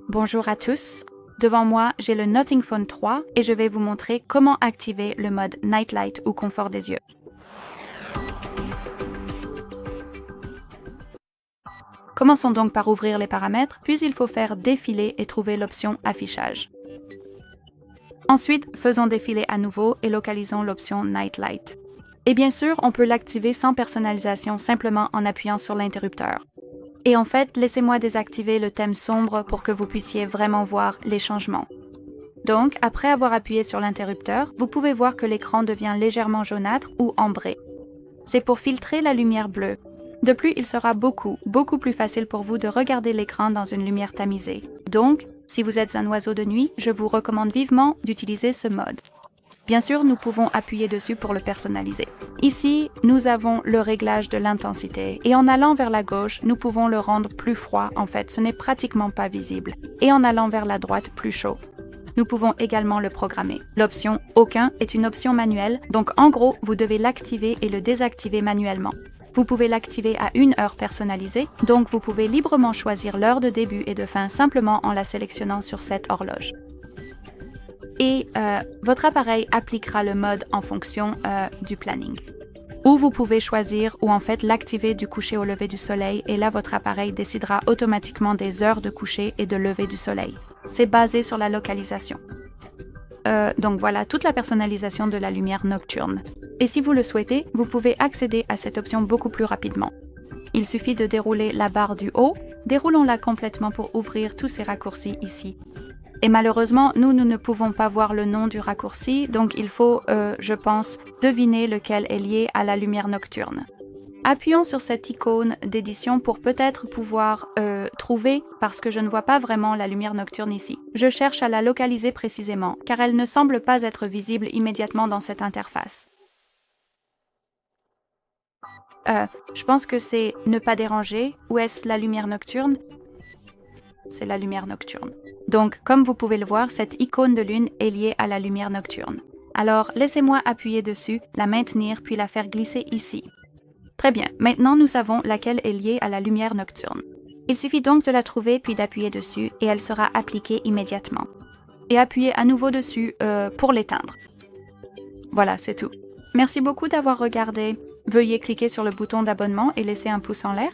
Bonjour à tous. Devant moi, j'ai le Nothing Phone 3 et je vais vous montrer comment activer le mode Night Light ou confort des yeux. Commençons donc par ouvrir les paramètres, puis il faut faire défiler et trouver l'option Affichage. Ensuite, faisons défiler à nouveau et localisons l'option Night Light. Et bien sûr, on peut l'activer sans personnalisation simplement en appuyant sur l'interrupteur. Et en fait, laissez-moi désactiver le thème sombre pour que vous puissiez vraiment voir les changements. Donc, après avoir appuyé sur l'interrupteur, vous pouvez voir que l'écran devient légèrement jaunâtre ou ambré. C'est pour filtrer la lumière bleue. De plus, il sera beaucoup plus facile pour vous de regarder l'écran dans une lumière tamisée. Donc, si vous êtes un oiseau de nuit, je vous recommande vivement d'utiliser ce mode. Bien sûr, nous pouvons appuyer dessus pour le personnaliser. Ici, nous avons le réglage de l'intensité et en allant vers la gauche, nous pouvons le rendre plus froid, en fait, ce n'est pratiquement pas visible, et en allant vers la droite, plus chaud. Nous pouvons également le programmer. L'option « Aucun » est une option manuelle, donc en gros, vous devez l'activer et le désactiver manuellement. Vous pouvez l'activer à une heure personnalisée, donc vous pouvez librement choisir l'heure de début et de fin simplement en la sélectionnant sur cette horloge. Et votre appareil appliquera le mode en fonction du planning. Ou vous pouvez choisir ou en fait l'activer du coucher au lever du soleil et là votre appareil décidera automatiquement des heures de coucher et de lever du soleil. C'est basé sur la localisation. Donc voilà toute la personnalisation de la lumière nocturne. Et si vous le souhaitez, vous pouvez accéder à cette option beaucoup plus rapidement. Il suffit de dérouler la barre du haut, déroulons-la complètement pour ouvrir tous ces raccourcis ici. Et malheureusement, nous ne pouvons pas voir le nom du raccourci, donc il faut, je pense, deviner lequel est lié à la lumière nocturne. Appuyons sur cette icône d'édition pour peut-être pouvoir trouver, parce que je ne vois pas vraiment la lumière nocturne ici. Je cherche à la localiser précisément, car elle ne semble pas être visible immédiatement dans cette interface. Je pense que c'est « Ne pas déranger » ou est-ce la lumière nocturne? C'est la lumière nocturne. Donc, comme vous pouvez le voir, cette icône de lune est liée à la lumière nocturne. Alors, laissez-moi appuyer dessus, la maintenir, puis la faire glisser ici. Très bien, maintenant nous savons laquelle est liée à la lumière nocturne. Il suffit donc de la trouver puis d'appuyer dessus et elle sera appliquée immédiatement. Et appuyez à nouveau dessus pour l'éteindre. Voilà, c'est tout. Merci beaucoup d'avoir regardé. Veuillez cliquer sur le bouton d'abonnement et laisser un pouce en l'air.